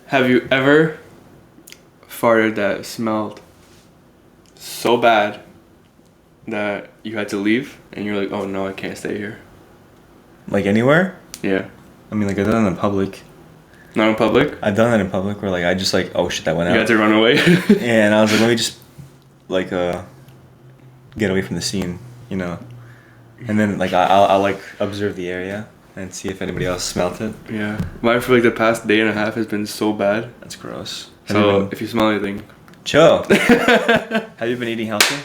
Have you ever farted that smelled so bad that you had to leave and you're like, oh no, I can't stay here? Like anywhere? Yeah. I mean, like I've done it in public. Not in public? I've done that in public where like I just like, oh shit, that went out. You had to run away? Yeah, and I was like, let me just like get away from the scene, you know. And then like I'll like observe the area and see if anybody else smelt it. Yeah. Mine for like the past day and a half has been so bad. That's gross. So if you smell anything, chill. Have you been eating healthy?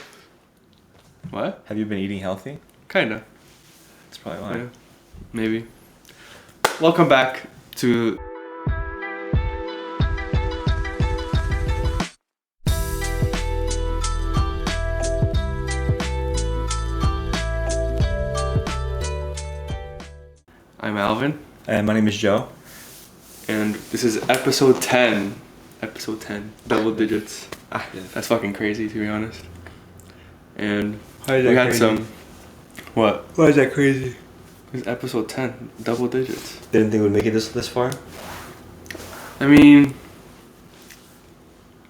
What? Have you been eating healthy? Kinda. That's probably why. Yeah. Maybe. Welcome back to I'm Alvin. And my name is Joe. And this is episode 10. Episode 10. Double digits. That's fucking crazy, to be honest. And Why is that we had crazy? some... What? Why is that crazy? It's episode 10. Double digits. Didn't think we'd make it this far? I mean...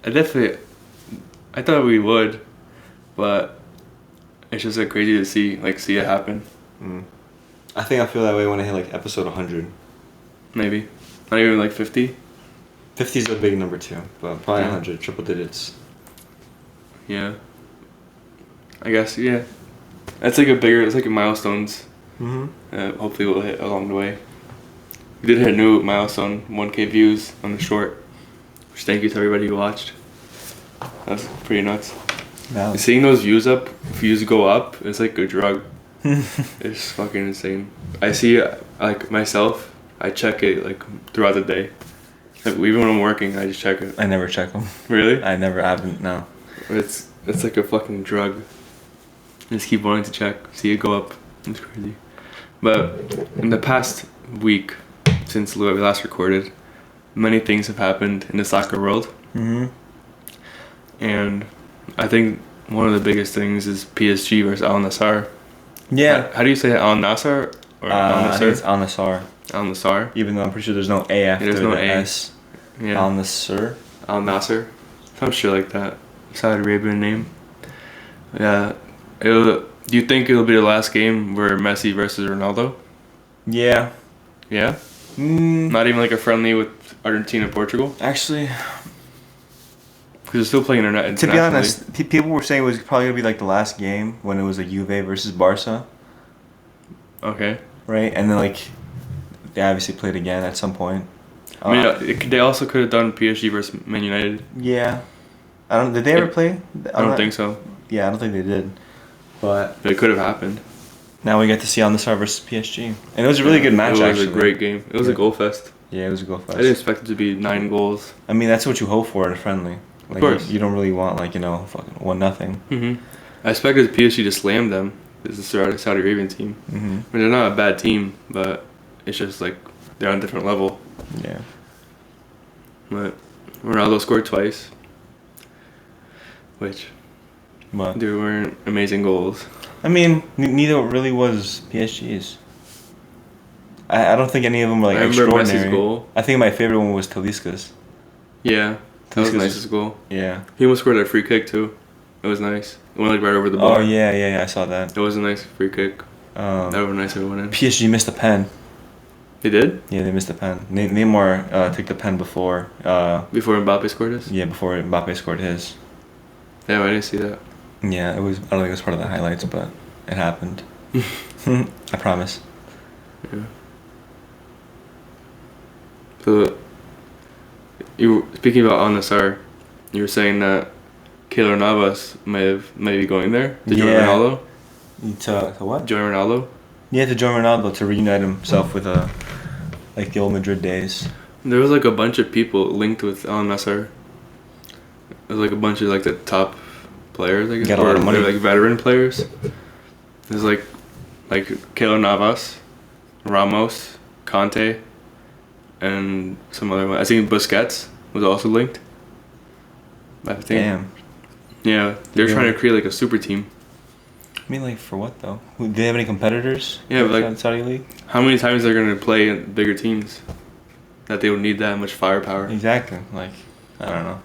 I thought we would. But... It's just like crazy to see it happen. I think I feel that way when I hit like episode 100. Maybe. Not even like 50? 50 is a big number too, but probably Yeah. 100, triple digits. Yeah. I guess, yeah. That's like it's like a milestones. Hopefully we'll hit along the way. We did hit a new milestone, 1K views on the short. Which thank you to everybody who watched. That's pretty nuts. Wow. Seeing those views go up, it's like a drug. It's fucking insane. I see, like myself, I check it like throughout the day. Like, even when I'm working, I just check it. I never check them. Really? I haven't, no. It's like a fucking drug. I just keep wanting to check, see it go up. It's crazy. But in the past week, since we last recorded, many things have happened in the soccer world. And I think one of the biggest things is PSG versus Al Nassr. Yeah. How do you say it? Al Nassr? Or Al I think it's Nassr? Al Nassr. Al Nassr? Even though I'm pretty sure there's no A after there's no the A. S. Yeah. Al Nassr. Al Nassr? Some shit like that. Saudi Arabian name. Yeah. Do you think it'll be the last game where Messi versus Ronaldo? Yeah. Yeah? Not even like a friendly with Argentina and Portugal? Actually, Because they're still playing internationally. to be honest, people were saying it was probably going to be like the last game when it was like Juve versus Barca, Okay. right? And then like, they obviously played again at some point. I mean, they also could have done PSG versus Man United. Yeah. Did they ever play? I don't think so. Yeah, I don't think they did. But But it could have happened. now we get to see Al Nassr versus PSG. And it was a really good match, It was actually. a great game. It was a Yeah. goal fest. Yeah, it was a goal fest. I didn't expect it to be 9 goals. I mean, that's what you hope for in a friendly. Like, course. You don't really want, like, fucking 1-0. I expected PSG to slam them. This is the Saudi Arabian team. I mean, they're not a bad team, but it's just like they're on a different level. Yeah. But Ronaldo scored twice, which But, they weren't amazing goals. I mean, neither really was PSG's. I don't think any of them were, like, I remember extraordinary. Messi's goal. I think my favorite one was Talisca's. Yeah, that was Talisca's- Nice's goal. Yeah. He almost scored a free kick too. It was nice. It went like right over the bar. Oh, yeah, I saw that. It was a nice free kick. That would be nice if it went in. PSG missed a pen. They did? Yeah, they missed a pen. Neymar took the pen before. Before Mbappe scored his? Yeah, before Mbappe scored his. Yeah, I didn't see that. Yeah, it was. I don't think it was part of the highlights, but it happened. I promise. Yeah. So, speaking about Al Nassr, you were saying that Keylor Navas may be going there to join Yeah. Ronaldo. To what? Join Ronaldo. Yeah, to join Ronaldo to reunite himself with like the old Madrid days. There was like a bunch of people linked with Al Nassr. There was like a bunch of like the top players, I guess, Got a lot of money. They're, like veteran players. There's like Keylor Navas, Ramos, Conte, and some other one. I think Busquets was also linked. I think. Damn. Yeah, they're Yeah. trying to create like a super team. I mean, like, for what though? Do they have any competitors? Yeah, but, like- in Saudi League. How many times they're gonna play in bigger teams? that they would need that much firepower. Exactly. Like, I don't know.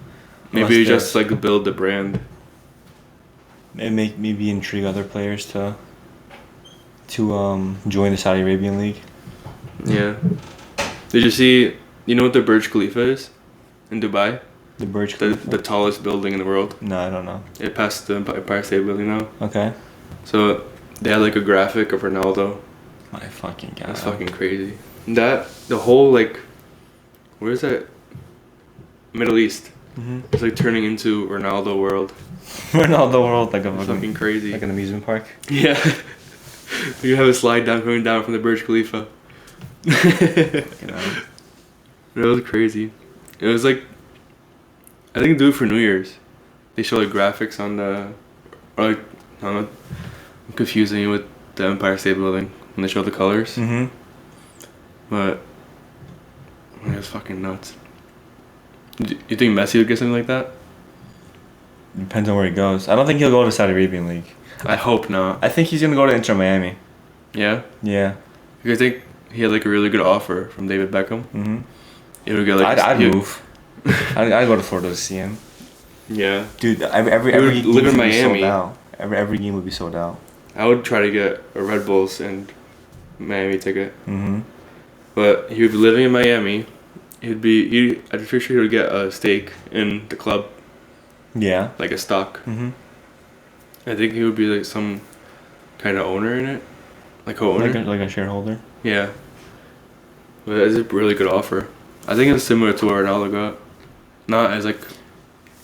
Maybe just like build the brand. Maybe intrigue other players to join the Saudi Arabian League. Yeah. Did you see? You know what the Burj Khalifa is in Dubai? The Burj Khalifa? The tallest building in the world. No, I don't know. It passed the Empire State Building now. Okay. So they had like a graphic of Ronaldo. My fucking god. That's fucking crazy. The whole like, where is that? Middle East. Mm-hmm. It's like turning into Ronaldo world. Ronaldo world, like a fucking crazy. Like an amusement park. Yeah. You have a slide down coming down from the Burj Khalifa. It was crazy. It was like, I think they do it for New Year's. They show like graphics on the, or like, I don't know, I'm confusing you with the Empire State Building when they show the colors. Mm-hmm. But it was fucking nuts. You think Messi would get something like that? Depends on where he goes. I don't think he'll go to Saudi Arabian League. I hope not. I think he's gonna go to Inter Miami. Yeah? Yeah. Because I think he had like a really good offer from David Beckham. Mm-hmm. It would get like I'd move. I'd go to Florida to see him. Yeah. Dude, every game live in would be Miami. sold out. Every game would be sold out. I would try to get a Red Bulls and Miami ticket. Mm-hmm. But he would be living in Miami. I'm pretty sure he would get a stake in the club. Yeah. Like a stock. Mm-hmm. I think he would be like some kind of owner in it. Like co-owner. Like a shareholder. Yeah. But it's a really good offer. I think it's similar to what Ronaldo got. Not as like...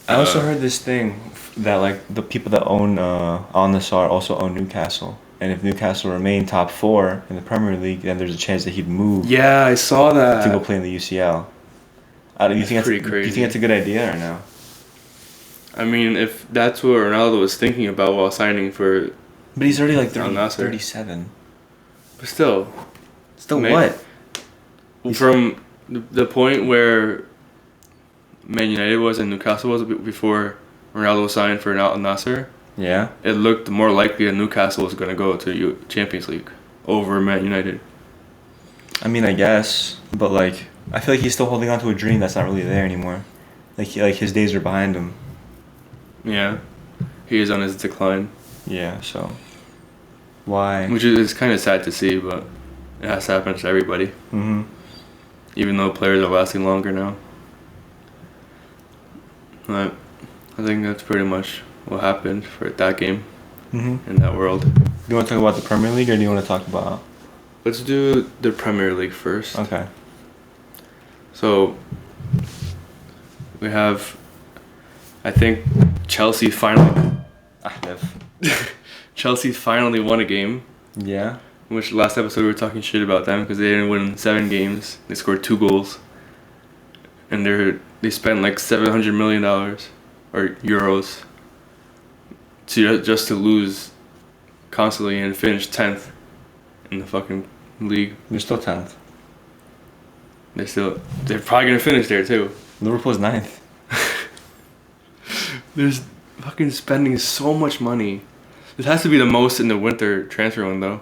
I also heard this thing that like the people that own Al Nassr also own Newcastle. And if Newcastle remain top 4 in the Premier League, then there's a chance that he'd move Yeah, I saw that. to go play in the UCL. Do you think pretty that's crazy. Do you think that's a good idea or no? I mean, if that's what Ronaldo was thinking about while signing for... But he's already like Al Nassr. 37. But still... Still Man- what? From the point where Man United was and Newcastle was before Ronaldo signed for Al Nassr, Yeah. it looked more likely that Newcastle was going to go to Champions League over Man United. I mean, I guess, but like, I feel like he's still holding on to a dream that's not really there anymore. Like his days are behind him. Yeah, he is on his decline, Yeah. So. Why? which is kind of sad to see, but it has to happen to everybody. Mm-hmm. Even though players are lasting longer now. But I think that's pretty much what happened for that game Mm-hmm. in that world. Do you want to talk about the Premier League or do you want to talk about? Let's do the Premier League first. Okay. So we have, I think Chelsea finally won a game. Yeah. Which last episode we were talking shit about them because they didn't win 7 games. They scored 2 goals, and they spent like $700 million or euros just to lose constantly and finish 10th in the fucking league. They're still 10th. They're probably gonna finish there too. Liverpool's 9th. There's fucking spending so much money. This has to be the most in the winter transfer window.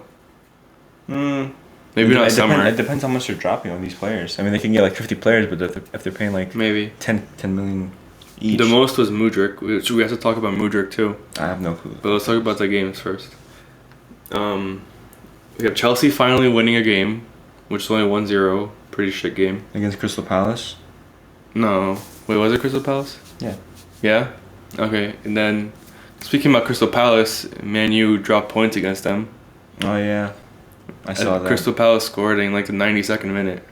Maybe not summer. It depends how much they're dropping on these players. I mean, they can get like 50 players, but if they're paying like Maybe 10 million each. the most was Mudryk, which we have to talk about Mudryk too. I have no clue. But let's talk about the games first. We have Chelsea finally winning a game, which is only 1-0. Pretty shit game. Against Crystal Palace? No. Wait, was it Crystal Palace? Yeah. Yeah? Okay. And then, speaking about Crystal Palace, Man U dropped points against them. Oh, yeah. I saw that. Crystal Palace scored in like the 92nd minute.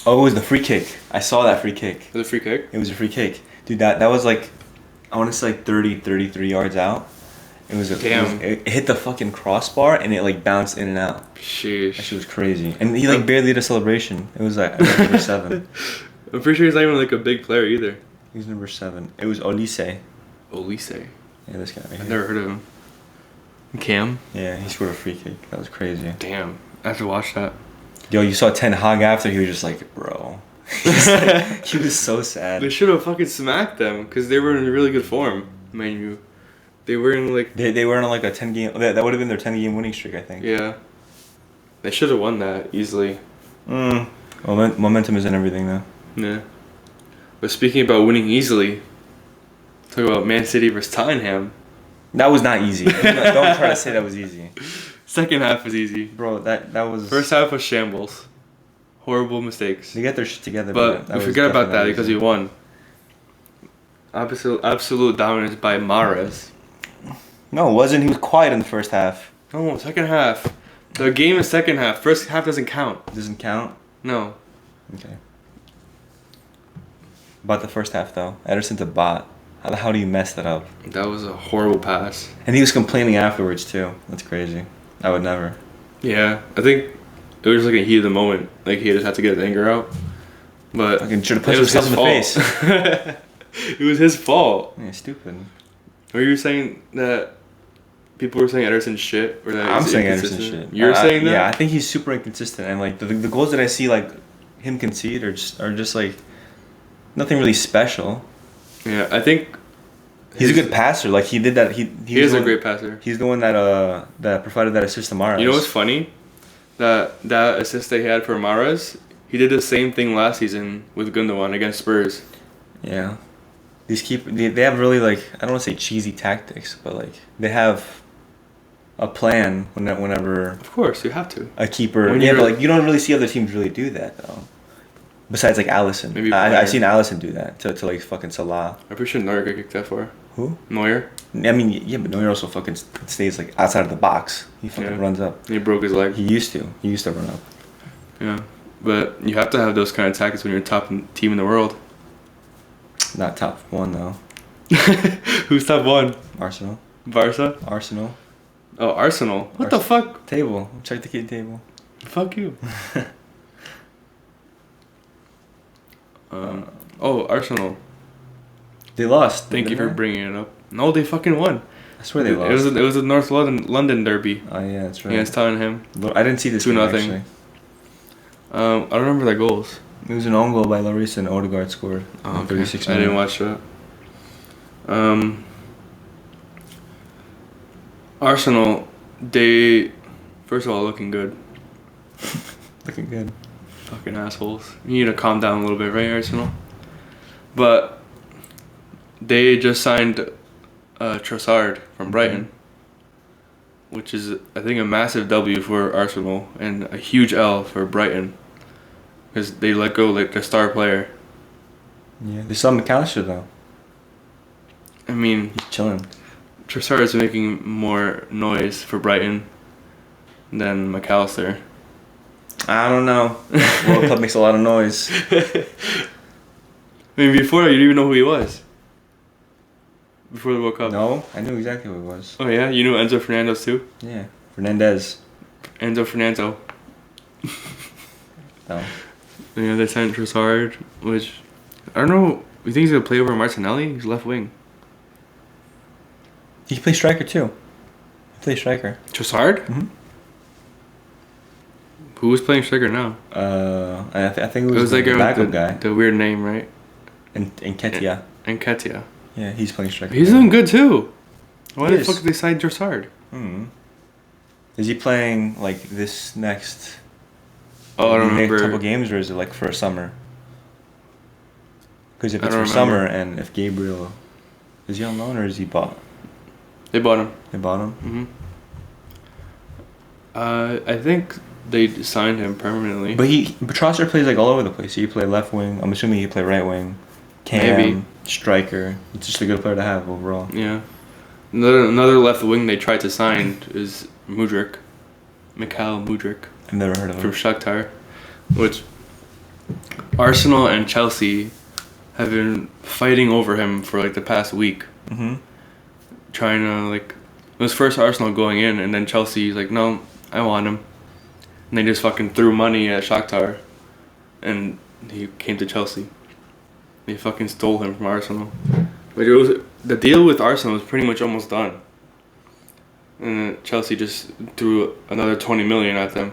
Oh, it was the free kick. I saw that free kick. Was it a free kick? It was a free kick. Dude, that was like, I want to say like 33 yards out. Damn. It hit the fucking crossbar and it like bounced in and out. That Sheesh. shit was crazy. And he like barely did a celebration. It was like number 7. I'm pretty sure he's not even like a big player either. He was number 7. It was Olise. Olise. Yeah, this guy right I've here. never heard of him. Cam? Yeah, he scored a free kick. That was crazy. Damn. I have to watch that. Yo, you saw Ten Hag after? He was just like, bro. He was so sad. They should have fucking smacked them because they were in really good form, Man U. They were in like... They were on like a 10 game... That would have been their 10 game winning streak, I think. Yeah. They should have won that easily. Well, Momentum isn't everything, though. Yeah. But speaking about winning easily, talk about Man City versus Tottenham. That was not easy. Don't try to say that was easy. Second half was easy. Bro, that was... First half was shambles. Horrible mistakes. They get their shit together. But we forget about that because we won. Absolute dominance by Mahrez. No, it wasn't. He was quiet in the first half. No, second half. The game is second half. First half doesn't count. Doesn't count? No. Okay. About the first half, though. Ederson's a bot. How do you mess that up? That was a horrible pass. And he was complaining afterwards, too. That's crazy. I would never. Yeah, I think it was like a heat of the moment. Like, he just had to get his anger out. But I should have punched himself in the face. It was his fault. Yeah, stupid. Were you saying that people were saying Ederson's shit? Or that I'm he's saying inconsistent? Ederson's shit. You're saying that? Yeah, I think he's super inconsistent. And, like, the goals that I see, like, him concede are just like, nothing really special. Yeah, I think... He's a good passer. Like, he did that. He is a great passer. He's the one that provided that assist to Mahrez. You know what's funny? That assist they had for Mahrez, he did the same thing last season with Gundogan against Spurs. Yeah. They have really, like, I don't want to say cheesy tactics, but, like, they have a plan whenever... Of course, you have to. A keeper... Yeah, but, like, you don't really see other teams really do that, though. Besides, like, Alisson. Maybe I've seen Alisson do that to like, fucking Salah. I'm pretty sure Neuer got kicked that for. Who? Neuer. I mean, yeah, but Neuer also fucking stays, like, outside of the box. He fucking runs up. He broke his leg. He used to run up. Yeah. But you have to have those kind of tactics when you're top team in the world. Not top one, though. Who's top one? Arsenal. Barca? Arsenal. Oh, Arsenal. What the fuck? Table. Check the key table. Fuck you. Arsenal. They lost. Thank you for bringing it up. No, they fucking won. I swear they lost. It was a North London derby. Oh yeah, that's right. Against Tottenham. I didn't see this 2-0. actually. I don't remember their goals. It was an own goal by Lloris and Odegaard scored. Oh, okay. 36 I didn't watch that. Arsenal, they first of all looking good. Looking good. Fucking assholes. You need to calm down a little bit, right, Arsenal? But they just signed Trossard from Brighton, which is, I think, a massive W for Arsenal and a huge L for Brighton because they let go like their star player. Yeah, they saw McAllister though. I mean, he's chilling. Trossard is making more noise for Brighton than McAllister. I don't know. World Cup makes a lot of noise. I mean, before that, you didn't even know who he was. Before the World Cup. No, I knew exactly who he was. Oh yeah, you knew Enzo Fernandez too. Yeah, Fernandez. Enzo Fernando. No. Yeah, they signed Trossard, which I don't know. You think he's gonna play over Martinelli? He's left wing. He can play striker too. He plays striker. Trossard? Mm-hmm. Who was playing striker now? I think it was like the backup guy. The weird name, right? Nketiah. Nketiah. Yeah, he's playing striker. He's doing good too. Why the fuck did they sign Trossard? Is he playing like this next? Oh, I don't remember. Next couple games, or is it like for a summer? Because if it's for summer, and if Gabriel, is he on loan or is he bought? They bought him. They bought him. I think they signed him permanently. But Trossard plays like all over the place. He play left wing. I'm assuming he play right wing. Maybe striker. It's just a good player to have overall. Yeah. Another left wing they tried to sign is Mudryk. Mikhail Mudryk. I've never heard of him. From Shakhtar, which Arsenal and Chelsea have been fighting over him for like the past week. Trying to like, it was first Arsenal going in, and then Chelsea's like, no, I want him, and they just fucking threw money at Shakhtar, and he came to Chelsea. They fucking stole him from Arsenal. Like the deal with Arsenal was pretty much almost done, and Chelsea just threw another 20 million at them.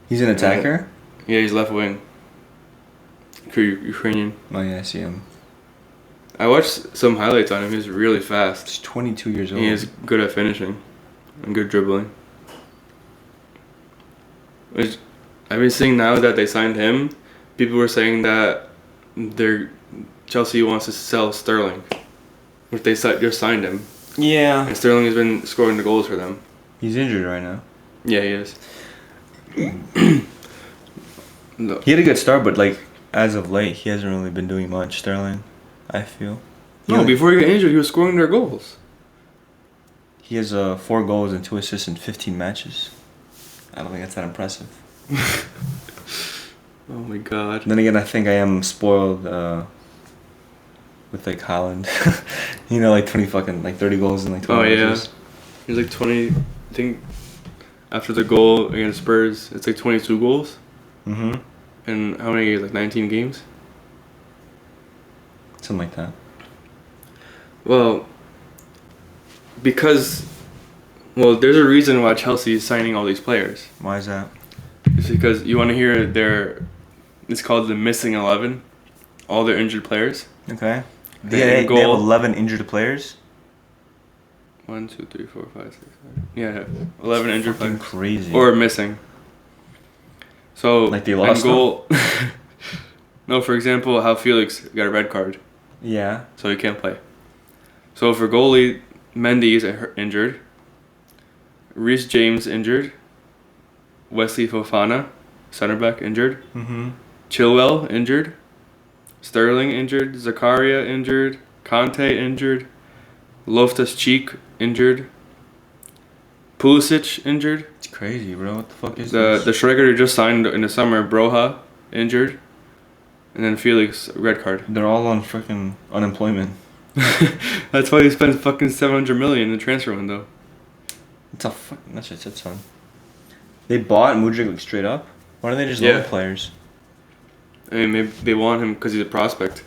He's an attacker? Yeah, he's left wing. Ukrainian. Oh yeah, I see him. I watched some highlights on him. He's really fast. He's 22 years old. He is good at finishing and good dribbling. Which I I've been seeing now that they signed him. People were saying that Chelsea wants to sell Sterling, which they just signed him. Yeah. And Sterling has been scoring the goals for them. He's injured right now. Yeah, he is. No. He had a good start, but like as of late, he hasn't really been doing much. Sterling, I feel. Before he got injured, he was scoring their goals. He has 4 goals and 2 assists in 15 matches. I don't think that's that impressive. Oh my god. Then again, I think I am spoiled with like Haaland. Like 30 goals and like 20 matches. He's like 20. I think after the goal against Spurs, it's like 22 goals. Mhm. And how many games? Like 19 games. Something like that. Well, there's a reason why Chelsea is signing all these players. Why is that? It's because you want to hear it's called the missing 11, all their injured players. Okay. They have 11 injured players? 1, 2, 3, 4, 5, 6, 7. Yeah, 11 injured players. Crazy. Or missing. So, like they lost goal. No, for example, how Felix got a red card. Yeah. So he can't play. So for goalie, Mendy is injured. Reece James injured. Wesley Fofana, center back, injured. Mm-hmm. Chilwell injured. Sterling injured. Zakaria injured. Conte injured. Loftus-Cheek injured. Pulisic injured. It's crazy, bro. What the fuck is The this? striker who just signed in the summer, Broha, injured. And then Felix, red card. They're all on freaking unemployment. That's why he spent fucking 700 million in the transfer window. That's just it, son. They bought Mudryk like straight up. Why don't they just loan players? I mean, maybe they want him because he's a prospect.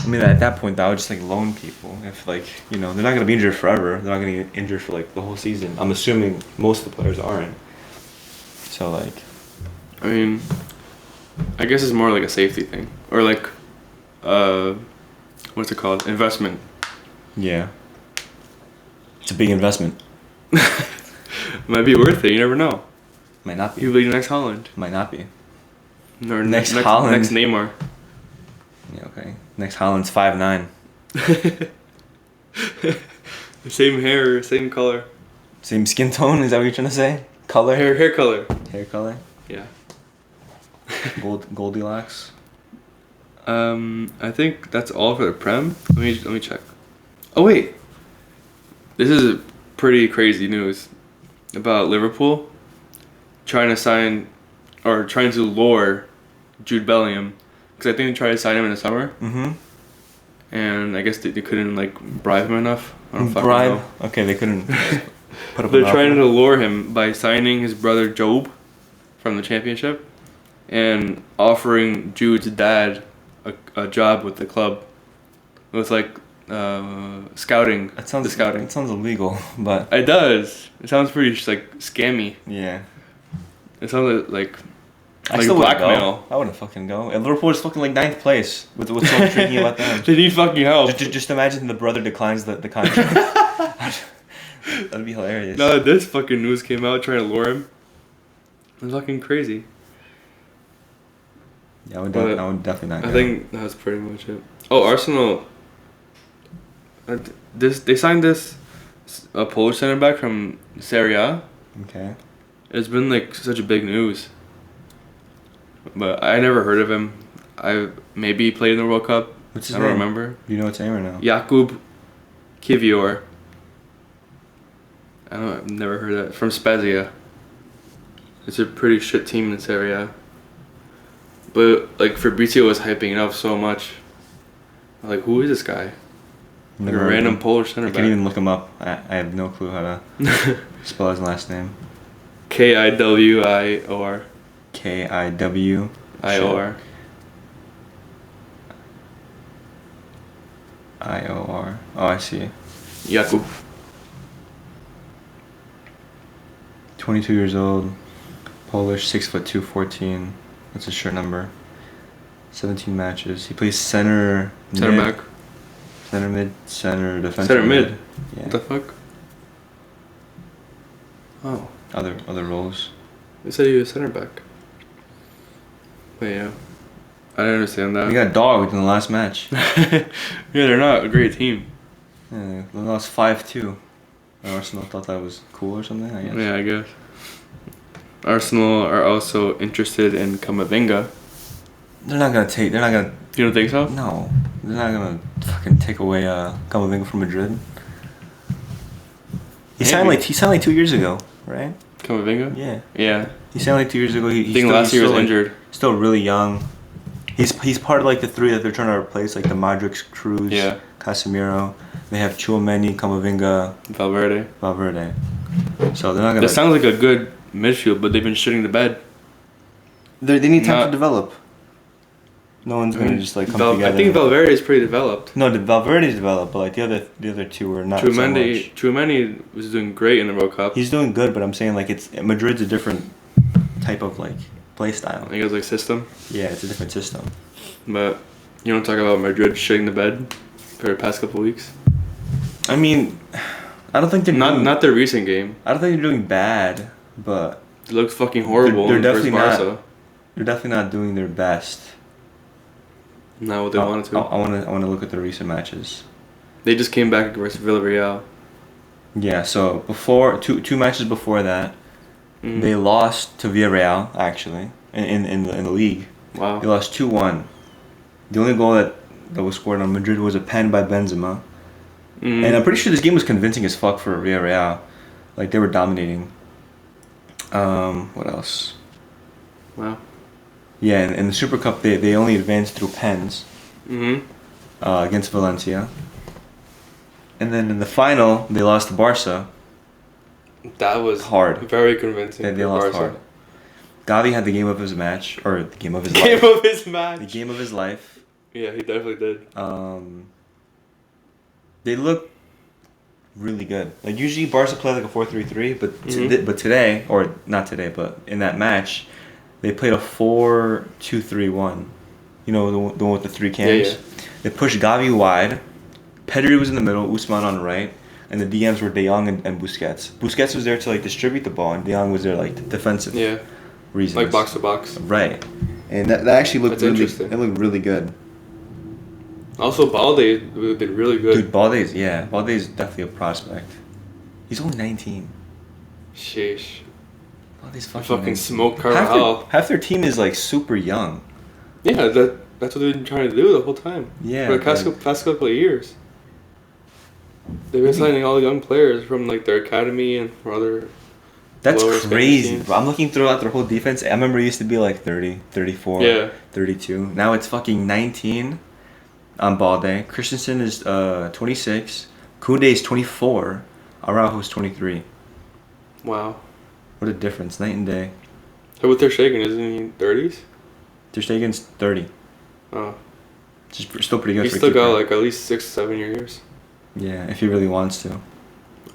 I mean, at that point, I would just like loan people. If they're not gonna be injured forever. They're not gonna get injured for like the whole season. I'm assuming most of the players aren't. So I mean, I guess it's more like a safety thing, or like, what's it called? Investment. Yeah. It's a big investment. Might be worth it. You never know. Might not be. He'll be the next Holland. Might not be. Or next Holland. Next Neymar. Yeah. Okay. Next Holland's 5'9". Same hair, same color. Same skin tone. Is that what you're trying to say? Color. Hair color. Hair color. Yeah. Goldilocks. I think that's all for the Prem. Let me check. Oh wait, this is pretty crazy news about Liverpool trying to lure Jude Bellingham, because I think they tried to sign him in the summer. Mm-hmm. And I guess they couldn't bribe him enough. I don't fucking bribe? know. Okay, they couldn't. They're trying to lure him by signing his brother Job from the Championship and offering Jude's dad a job with the club. With scouting. Scouting. It sounds illegal, but It does. It sounds pretty scammy. Yeah. It sounds like I still wouldn't blackmail. go. I wouldn't fucking go. And Liverpool is fucking like 9th place with what's so tricky about them. They need fucking help. Just imagine the brother declines the contract. That'd be hilarious. Now that this fucking news came out trying to lure him, it's fucking crazy. Yeah, I would definitely not go. I think that's pretty much it. Oh, Arsenal. They signed a Polish center back from Serie A. Okay. It's been such a big news. But I never heard of him. Maybe he played in the World Cup. What's his I don't name? remember. Do you know its name or no? Jakub Kivior. I've never heard of that. From Spezia. It's a pretty shit team in Serie A. But Fabrizio was hyping it up so much. Who is this guy? A random Polish center I back. can't even look him up. I have no clue how to spell his last name. Kiwior. Kiwior. IOR. Oh, I see. Jakub. 22 years old. Polish, 6'2", 14. That's his shirt number. 17 matches. He plays center Back. Center mid, center defensive. Center mid. Yeah. What the fuck? Oh. Other roles. They said he was center back. But yeah, I didn't understand that. They got dogged in the last match. Yeah, they're not a great team. Yeah, they lost 5-2. Arsenal thought that was cool or something, I guess. Yeah, I guess. Arsenal are also interested in Camavinga. They're not gonna. You don't think so? No, they're not gonna fucking take away Camavinga from Madrid. He signed like 2 years ago, right? Camavinga? Yeah. Yeah. He signed like 2 years ago. I think last year was injured. Still really young. He's part of like the three that they're trying to replace, like the Modric, Cruz, Casemiro. They have Tchouaméni, Camavinga, Valverde. So they're not gonna. That sounds like a good midfield, but they've been shitting the bed. They need time to develop. No one's gonna just like come together. I think Valverde is pretty developed. No, Valverde's developed, but like the other two are not so much. Tchouaméni was doing great in the World Cup. He's doing good, but I'm saying like Madrid's a different type of like play style. I think it's like system. Yeah, it's a different system. But you don't talk about Madrid shitting the bed for the past couple weeks. I mean, I don't think they're not their recent game. I don't think they're doing bad, but it looks fucking horrible. They're definitely not. They're definitely not doing their best. Not what they wanted to. I want to look at the recent matches. They just came back versus Villarreal. Yeah, so before two matches before that, they lost to Villarreal actually in the league. Wow. They lost 2-1. The only goal that was scored on Madrid was a pen by Benzema. And I'm pretty sure this game was convincing as fuck for Villarreal. Like they were dominating. What else? Wow. Yeah, in the Super Cup they only advanced through pens. Against Valencia. And then in the final they lost to Barca. That was hard. Very convincing. They lost hard. Gavi had the game of his match, or the game of his life. Game of his match. The game of his life. Yeah, he definitely did. They look really good. Like usually Barca play like a 4-3-3, but today, or not today, but in that match, they played a 4-2-3-1. You know, the one with the three cams. Yeah. They pushed Gavi wide. Pedri was in the middle, Usman on the right, and the DMs were De Jong and Busquets. Busquets was there to like distribute the ball, and De Jong was there like defensive. Yeah. Reasons. Like box to box. Right. And that actually looked interesting. It looked really good. Also, Balde did really good. Dude, Balde's definitely a prospect. He's only 19. Sheesh. Balde's fucking smoke Carvajal. Half their team is like super young. Yeah, that's what they've been trying to do the whole time. Yeah. For the past couple of years. They've been signing all the young players from like their academy and from other. That's crazy, bro. I'm looking throughout their whole defense. I remember it used to be like 30, 34, 32. Now it's fucking 19 on Balde. Christensen is 26. Koundé is 24. Araujo's 23. Wow. What a difference. Night and day. So with Ter Stegen, isn't he 30s? Ter Stegen's 30. Oh. Just still pretty good. He's still got like at least 6-7 years. Yeah, if he really wants to.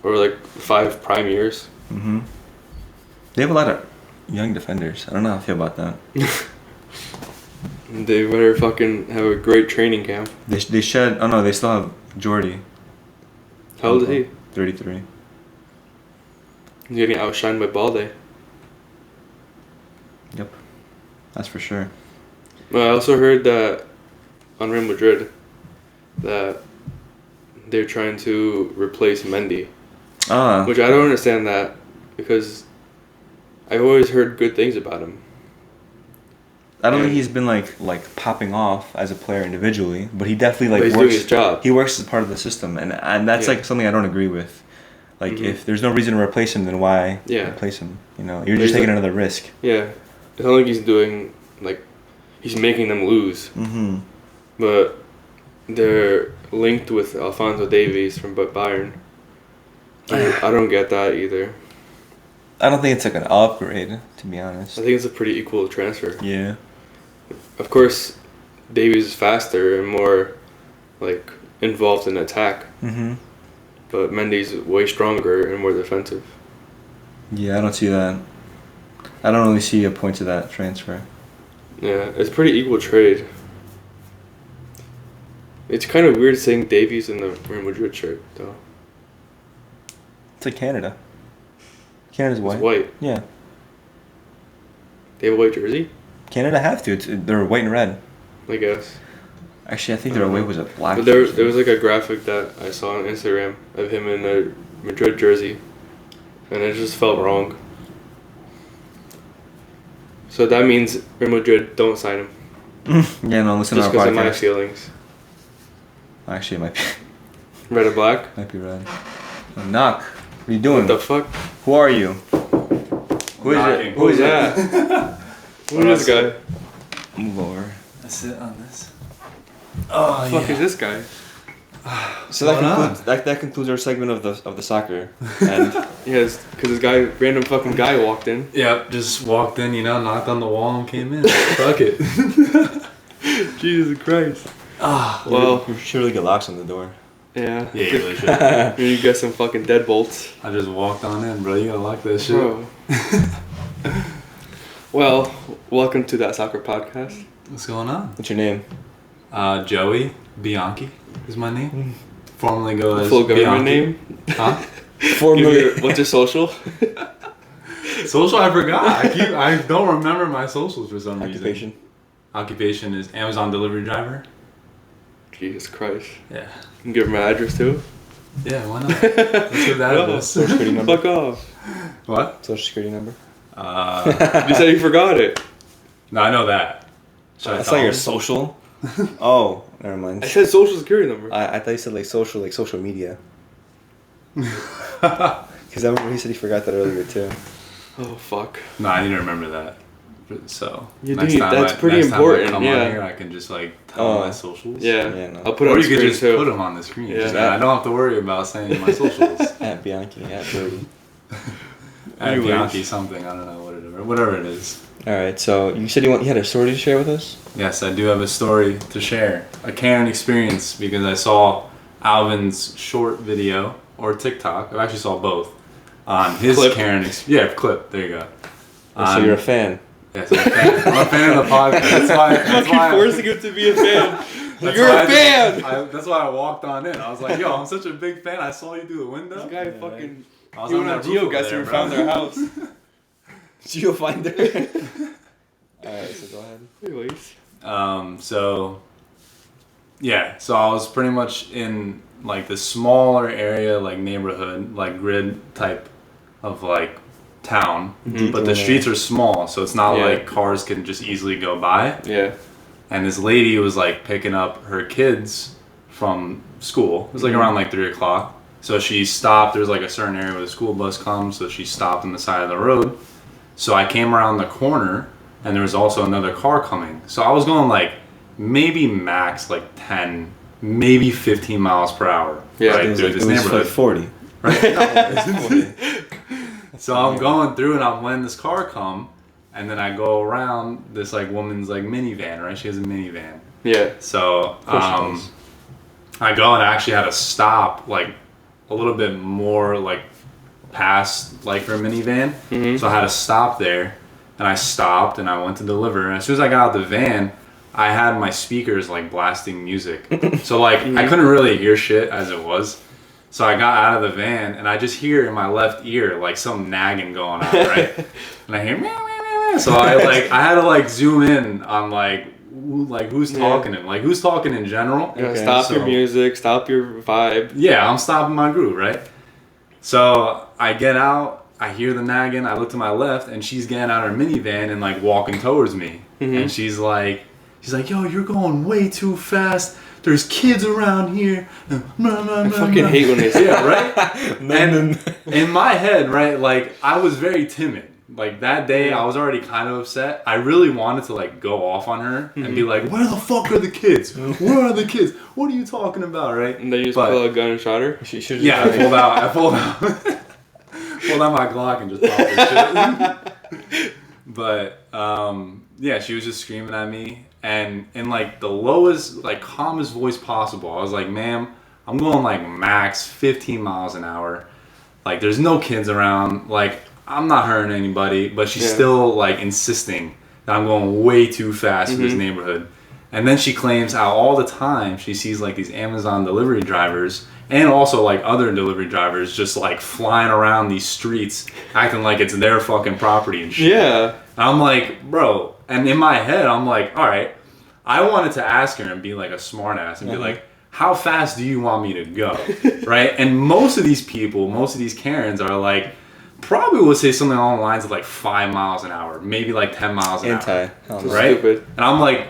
Or like 5 prime years. They have a lot of young defenders. I don't know how I feel about that. They better fucking have a great training camp. They should. Oh no, they still have Jordi. How old is he? 33. He's getting outshined by Balde. Yep, that's for sure. Well, I also heard that on Real Madrid that they're trying to replace Mendy. Which I don't understand that because I've always heard good things about him. I don't think he's been like popping off as a player individually, but he definitely like works. Doing his job. He works as part of the system, and that's like something I don't agree with. Like if there's no reason to replace him, then why replace him? You know, you're just taking another risk. Yeah, it's not like he's doing like he's making them lose. But they're linked with Alphonso Davies from Bayern. I don't get that either. I don't think it's like an upgrade, to be honest. I think it's a pretty equal transfer. Yeah. Of course, Davies is faster and more like involved in attack. But Mendy's way stronger and more defensive. Yeah, I don't see that. I don't really see a point to that transfer. Yeah, it's pretty equal trade. It's kind of weird seeing Davies in the Real Madrid shirt, though. It's like Canada. Canada's white. It's white. Yeah. They have a white jersey? Canada have to. They're white and red. I guess. Actually, I think their away was a black. But there was like a graphic that I saw on Instagram of him in a Madrid jersey, and it just felt wrong. So that means Real Madrid don't sign him. Yeah, no, listen to just our because of my podcast. feelings. Actually, it might be Red or black? might be red. Oh, knock. What are you doing? What the fuck? Who are you? Who is it? Who is that? Who is this guy? Move over. I sit on this. Oh, the fuck is this guy? So that concludes our segment of the soccer. And Yes, because this guy, random fucking guy walked in. Yep, just walked in, knocked on the wall and came in. Fuck it. Jesus Christ. well, you should really get locks on the door. Yeah. Yeah, you really should. You get some fucking deadbolts. I just walked on in, bro. You gotta lock that shit. Bro. Well, welcome to That Soccer Podcast. What's going on? What's your name? Joey Bianchi is my name. Formerly go as Full government Bianchi. name? Huh? What's your social? Social, I forgot. I don't remember my socials for some reason. Occupation. Occupation is Amazon delivery driver. Jesus Christ. Yeah. You can give her my address too? Yeah, why not? Let's give that No. address. Social security number. Fuck off. What? Social security number. You said you forgot it. No, I know that. Should I That's tell not your him? social. Oh, never mind. I said social security number. I thought you said like social media. Because I remember he said he forgot that earlier too. Oh, fuck. No, I need to remember that. So You next do, time that's I, pretty next time important, I come yeah. on here, I can just like tell my socials. Yeah. Yeah, no. I'll put it Or on you could screen just too. put them on the screen. Yeah. Just, I don't have to worry about saying my socials. At Bianchi, at Brody. At Anyways. Bianchi something, I don't know, whatever it is. All right, so you said you had a story to share with us. Yes, I do have a story to share. A Karen experience because I saw Alvin's short video or TikTok. I actually saw both on his Clip. Karen. Clip. There you go. So you're a fan. Yes, I'm a fan. I'm a fan of the podcast. That's why. Forcing him to be a fan. That's You're why a fan! that's why I walked on in. I was like, yo, I'm such a big fan. I saw you through the window. This guy fucking. I was He on went on that roof over GeoGuessr there, and bro. found their house. Geofinder. All right, so go ahead. Anyways. So I was pretty much in like the smaller area, like neighborhood, like grid type of like town, but the streets are small, so it's not Yeah. like cars can just easily go by. Yeah. And this lady was like picking up her kids from school. It was like around like 3:00. So she stopped. There's like a certain area where the school bus comes, so she stopped on the side of the road. So I came around the corner, and there was also another car coming. So I was going like maybe max like 10, maybe 15 miles per hour. Yeah, right It was through like, this it was neighborhood. like 40. So I'm going through, and I'm letting this car come, and then I go around this like woman's like minivan. Right, she has a minivan. Yeah. So Of course she does. I go and I actually had to stop like a little bit more like past like her minivan. So I had to stop there, and I stopped and I went to deliver. And as soon as I got out the van, I had my speakers like blasting music. So like I couldn't really hear shit as it was. So I got out of the van and I just hear in my left ear like some nagging going on, right? And I hear meow, meow, meow, meow. So I had to like zoom in on like who's talking and like who's talking in general. Yeah, Okay, stop so- your music, stop your vibe. Yeah, I'm stopping my groove, right? So I get out, I hear the nagging, I look to my left, and she's getting out her minivan and like walking towards me. And she's like, yo, you're going way too fast. There's kids around here. I I fucking hate when they say Yeah, right? And in my head, right, like I was very timid. Like that day, I was already kind of upset. I really wanted to like go off on her and be like, "Where the fuck are the kids? Where are the kids? What are you talking about?" Right? And then you just But- pull a gun and shot her. She should Yeah, I pulled out my Glock and just popped her shit. But yeah, she was just screaming at me, and in like the lowest, like calmest voice possible. I was like, "Ma'am, I'm going like max 15 miles an hour. Like, there's no kids around. Like, I'm not hurting anybody." But she's still like insisting that I'm going way too fast in this neighborhood. And then she claims how all the time she sees like these Amazon delivery drivers and also like other delivery drivers just like flying around these streets acting like it's their fucking property and shit. Yeah. And I'm like, bro, And in my head, I'm like, all right, I wanted to ask her and be like a smart ass and be like, how fast do you want me to go? Right? And most of these people, most of these Karens are like, probably would say something along the lines of like 5 miles an hour, maybe like 10 miles an hour. Right? Stupid. And I'm like,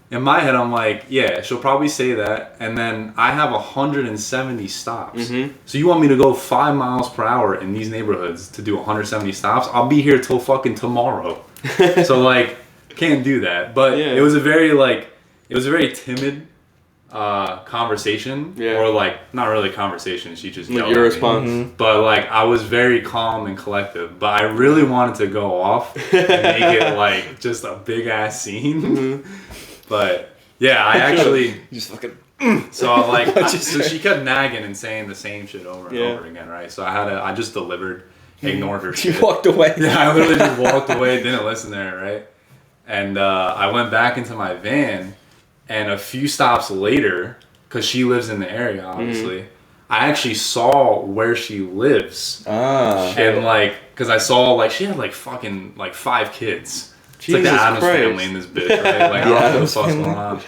in my head, I'm like, yeah, she'll probably say that. And then I have 170 stops. So you want me to go 5 miles per hour in these neighborhoods to do 170 stops? I'll be here till fucking tomorrow. So like, can't do that. But it was a very timid conversation, or like not really conversation. She just yelled your at response, me. But like I was very calm and collective. But I really wanted to go off and make it like just a big ass scene. But yeah, I actually just fucking. So like, so she kept nagging and saying the same shit over and over again, right? So I just delivered, ignored her. You walked away. Yeah, I literally just walked away, didn't listen to her, right? And I went back into my van, and a few stops later, because she lives in the area, obviously, I actually saw where she lives. And like, because I saw like she had like fucking like 5 kids. It's like the Addams family in this bitch, right? Like, I don't know what the fuck's going on.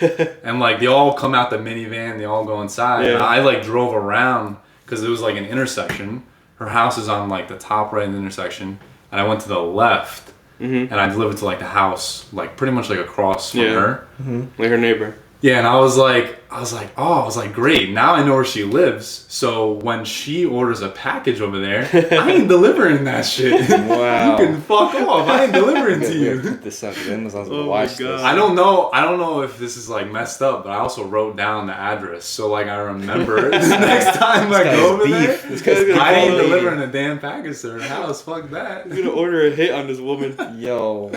And like, they all come out the minivan, they all go inside. And I like drove around, because it was like an intersection. Her house is on like the top right in the intersection. And I went to the left, and I delivered to like the house, like pretty much like across from her. Like her neighbor. Yeah, and I was like, great, now I know where she lives. So when she orders a package over there, I ain't delivering that shit. Wow. You can fuck off. I ain't delivering to you. This up. Amazon's Oh my watch God. this. I don't know if this is like messed up, but I also wrote down the address, so like I remember the next time I go over there. This guy's gonna I ain't call delivering a damn package to her house. Fuck that. I'm gonna order a hit on this woman. Yo.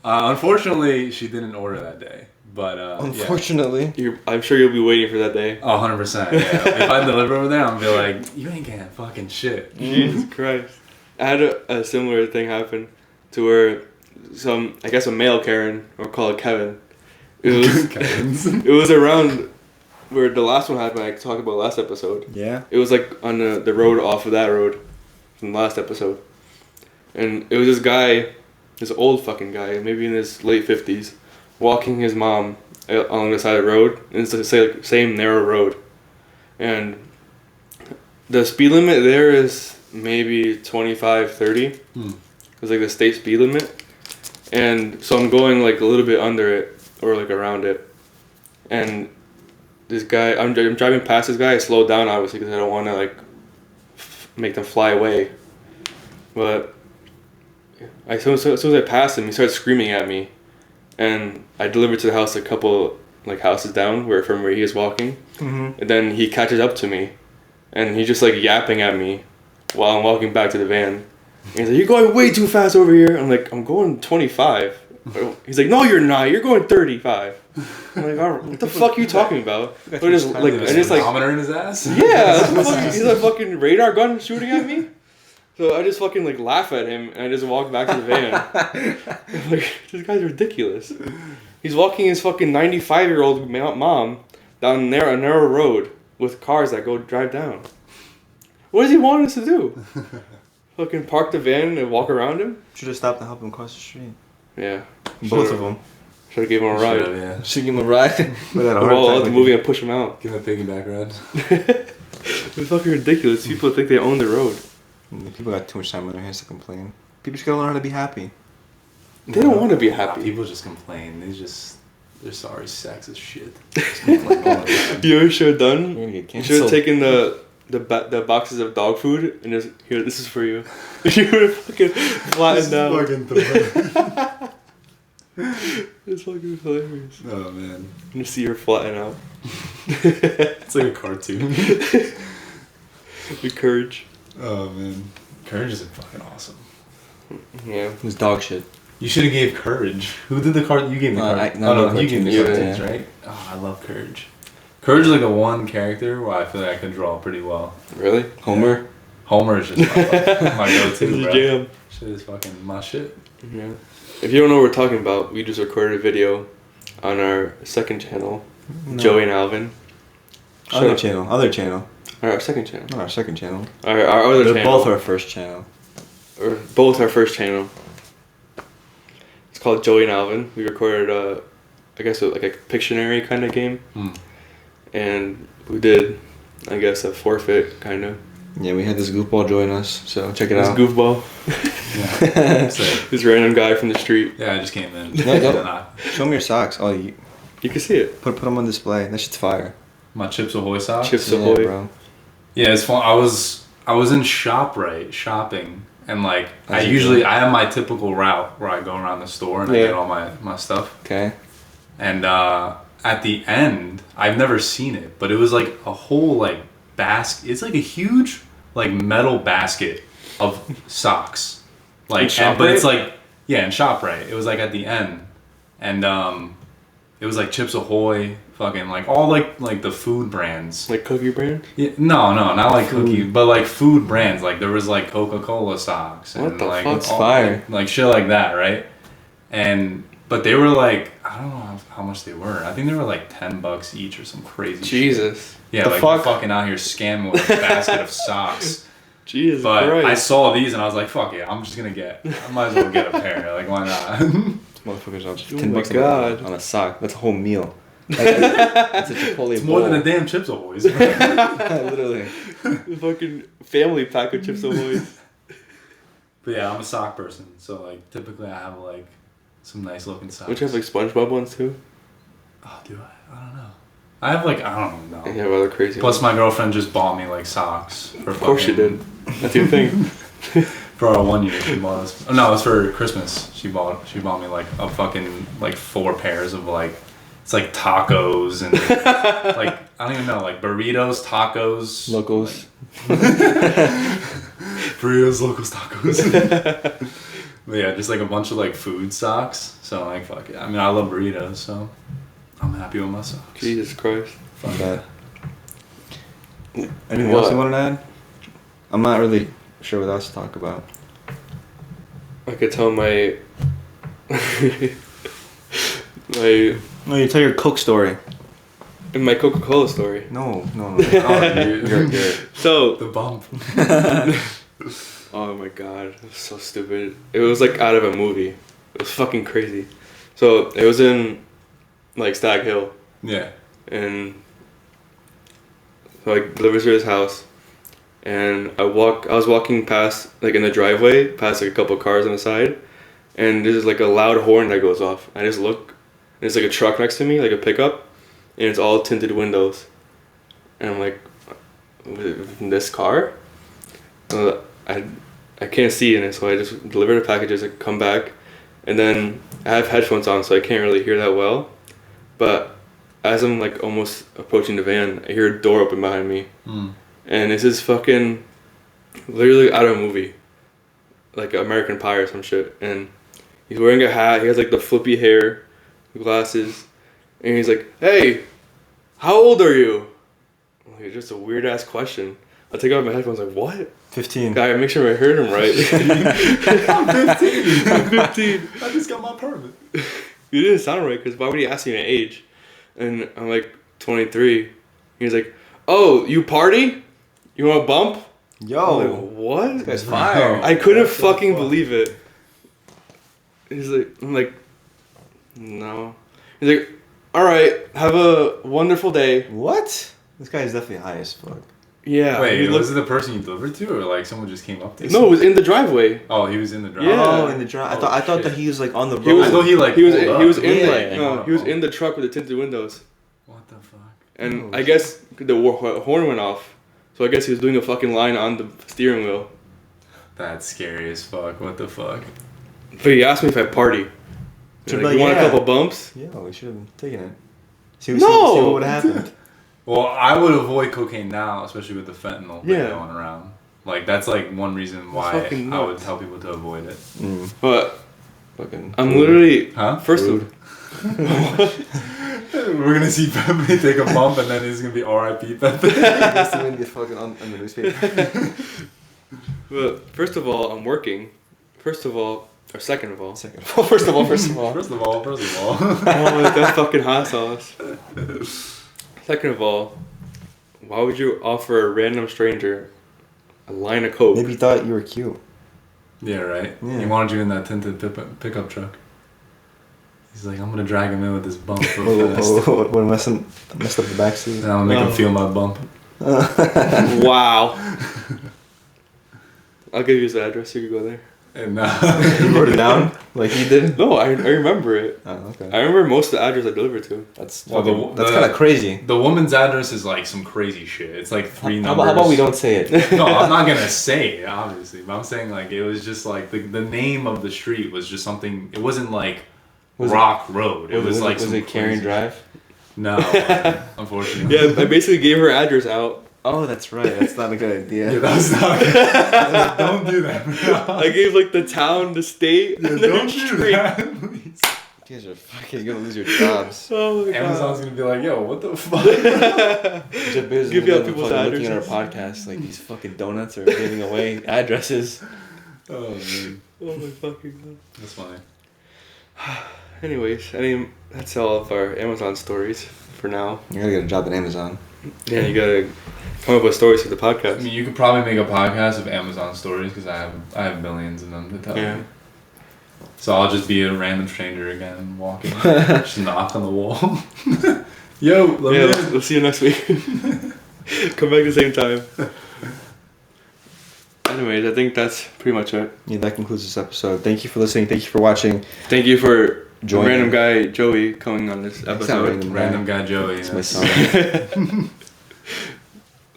Unfortunately, she didn't order that day. But Unfortunately. I'm sure you'll be waiting for that day. Oh, 100%. Yeah. If I deliver over there, I'm gonna be like, you ain't getting fucking shit. Jesus Christ. I had a similar thing happen to where I guess a male Karen, or call it Kevin. It was around where the last one happened, I talked about last episode. Yeah. It was like on the road off of that road from the last episode. And it was this guy, this old fucking guy, maybe in his late 50s, walking his mom along the side of the road, and it's the same narrow road, and the speed limit there is maybe 25, 30. It's like the state speed limit, and so I'm going like a little bit under it or like around it, and this guy, I'm driving past this guy. I slowed down obviously because I don't want to like make them fly away, but as soon as I passed him, he started screaming at me. And I delivered to the house a couple like houses down from where he was walking. And then he catches up to me, and he's just like yapping at me while I'm walking back to the van. And he's like, "You're going way too fast over here." I'm like, "I'm going 25." He's like, "No, you're not. You're going 35." I'm like, "All right, what the fuck are you talking about?" I just like in his ass. Yeah, he's like fucking radar gun shooting at me. So I just fucking like laugh at him, and I just walk back to the van. I'm like, this guy's ridiculous. He's walking his fucking 95-year-old mom down a narrow road with cars that drive down. What does he want us to do? Fucking park the van and walk around him? Should have stopped and helped him cross the street. Yeah. Both of them. Should have given him a ride. Yeah. Should give him a ride. Well, the movie and push him out. Give him a piggyback ride. It's fucking ridiculous. People think they own the road. People got too much time on their hands to complain. People just gotta learn how to be happy. They don't want to be happy. People just complain. They're sorry sacks of shit. Just complain all the time. You know what you should have done? You're gonna get You should have canceled. taken the boxes of dog food and just, here, this is for you. You would have fucking flattened down. It's fucking hilarious. Oh man. You see her flatten out. It's like a cartoon. The courage. Oh man. Courage is fucking awesome. Yeah. It was dog shit. You should have gave Courage. Who did the card? You gave me Courage. You gave me Yeah. Courage, right? Oh, I love Courage. Courage is like the one character where I feel like I could draw pretty well. Really? Homer? Homer is just my go-to, bro. Jam. Shit is fucking my shit. Yeah. If you don't know what we're talking about, we just recorded a video on our second channel, Joey and Alvin. Other channel. Our second channel. Not our second channel. Our other They're channel. both our first channel. Or both our first channel. It's called Joey and Alvin. We recorded I guess like a Pictionary kind of game, and we did, I guess, a forfeit kind of. Yeah, we had this goofball join us, so check it This out. goofball. Yeah. This random guy from the street. Yeah, I just came in. Show me your socks. Oh, you can see it. put them on display. That shit's fire. My Chips Ahoy socks. Chips Yeah, Ahoy. bro. Yeah, it's fun. I was in ShopRite shopping, and like I have my typical route where I go around the store and I get all my stuff. Okay. And at the end, I've never seen it, but it was like a whole like basket. It's like a huge like metal basket of socks. Like, but it's like in ShopRite. It was like at the end, and it was like Chips Ahoy, fucking like all like the food brands. Like cookie brand? Yeah, no, not like cookie, but like food brands. Like there was like Coca-Cola socks and What the like fuck's fire? like shit like that, right? But they were like, I don't know how much they were. I think they were like $10 each or some crazy Jesus. shit. Yeah, The like fuck? fucking out here scamming with a basket of socks. Jesus But Christ. I saw these and I was like, fuck it, I might as well get a pair. Like, why not? Motherfuckers are Oh $10 my God. on a sock. That's a whole meal. That's a Chipotle It's more bowl. than a damn Chips Ahoys. Literally. The fucking family pack of Chips Ahoy. But yeah, I'm a sock person. So like typically I have like some nice looking socks. Don't you have like SpongeBob ones too? Oh, do I? I don't know. I have like, I don't know. Yeah, other crazy Plus ones. my girlfriend just bought me like socks. Of course she did. That's your thing. For our 1 year, she bought us. Oh, no, it was for Christmas. She bought me like a fucking like 4 pairs of like, it's like tacos and like I don't even know, like burritos, tacos, Locos. burritos, locos, tacos. But yeah, just like a bunch of like food socks. So like fuck it. I mean, I love burritos, so I'm happy with my socks. Jesus Christ. Fuck that. Anything else you want to add? I'm not really sure what else to talk about. I could tell my No, you tell your Coke story. in my Coca-Cola story. No. Oh, dude. You're good. So The bump. oh my god, it was so stupid. It was like out of a movie. It was fucking crazy. So it was in like Stag Hill, Yeah. and so I delivered to his house, and I was walking past like in the driveway, past like a couple cars on the side, and there's like a loud horn that goes off. I just look, and it's like a truck next to me, like a pickup, and it's all tinted windows, and I'm like, in this car? I can't see in it, so I just deliver the packages, I come back, and then I have headphones on, so I can't really hear that well. But as I'm like almost approaching the van, I hear a door open behind me, and this is fucking literally out of a movie, like American Pie or some shit. And he's wearing a hat. He has like the flippy hair, glasses, and he's like, "Hey, how old are you?" I'm like, just a weird ass question. I take off my headphones, like, what? 15. Guy, make sure I heard him right. I'm 15. I'm 15. I just got my permit. You didn't sound right, because why would he ask me my age? And I'm like, 23. He's like, oh, you party? You want a bump? Yo. I'm like, what? This guy's fire. I couldn't fucking believe it. He's like, I'm like, no. He's like, alright, have a wonderful day. What? This guy is definitely high as fuck. Yeah. Wait, he was looked- it the person you delivered to, or like someone just came up to you? No, it was in the driveway. Oh, he was in the drive. Yeah. Oh, in the drive. Oh, I thought shit. that he was like on the road. He was, I thought he like he was pulled in, up. he was in Yeah. like no, he was in the truck with the tinted windows, What the fuck? and Oh, I guess the horn went off, so I guess he was doing a fucking line on the steering wheel. That's scary as fuck. What the fuck? But he asked me if I party. He's Should like, be you like, want a yeah. couple bumps? Yeah, we should have taken it. See No! what would have happened. Well, I would avoid cocaine now, especially with the fentanyl Yeah. going around. Like that's like one reason why fucking I would nuts. tell people to avoid it. But Fucking. I'm literally Huh? first Rude. We're gonna see Pepe take a bump, and then he's gonna be R.I.P. Pepe. fucking on the newspaper. But first of all, I'm working. First of all, or second of all. Second of all, first of all. First of all. Oh, like that fucking hot sauce. Second of all, why would you offer a random stranger a line of coke? Maybe he thought you were cute. Yeah, right. Yeah. He wanted you in that tinted pickup truck. He's like, I'm gonna drag him in with this bump real fast. What messed up the backseat? And I'm gonna make him feel my bump. Wow. I'll give you his address. You can go there. And You wrote it down like he did? No, I remember it. Oh, okay. I remember most of the address I delivered to. That's Well, that's kind of crazy. The woman's address is like some crazy shit. It's like 3 numbers. How about we don't say it? No, I'm not gonna say it, obviously. But I'm saying like it was just like the name of the street was just something. It wasn't like Rock Road. It was like was some it Karen crazy Drive? shit. No, unfortunately. Yeah, I basically gave her address out. Oh, that's right. That's not a good idea. Yeah, that's not good. Don't do that. I gave like the town, the state, and then Don't the do street. that, please. You guys are fucking gonna lose your jobs. Oh my Amazon's gonna be like, yo, what the fuck? Jeff Bezos Give is out gonna people's fucking looking at our addresses. podcast like these fucking donuts are giving away addresses. Oh man, Oh my fucking god. that's funny. Anyways, that's all of our Amazon stories for now. You gotta get a job at Amazon. Yeah, you gotta come up with stories for the I podcast. mean, you could probably make a podcast of Amazon stories because I have millions of them to tell Yeah. you. So I'll just be a random stranger again, walking, just knock on the wall. Yo, let me in. We'll see you next week. Come back at the same time. Anyways, I think that's pretty much it. Yeah, that concludes this episode. Thank you for listening. Thank you for watching. Thank you for Joining. random guy Joey coming on this not episode. random. Random guy Joey. It's my yes. son.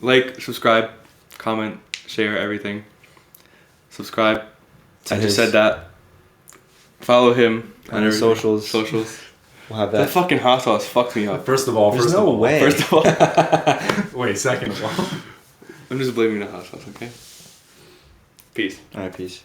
Like, subscribe, comment, share everything. Subscribe. I And just his- said that. Follow him on his everything. socials. We'll have That that. fucking hot sauce fucked me up. First of all, There's no way. First of all, Wait, second of all. I'm just blaming the hot sauce, okay? Peace. Alright, peace.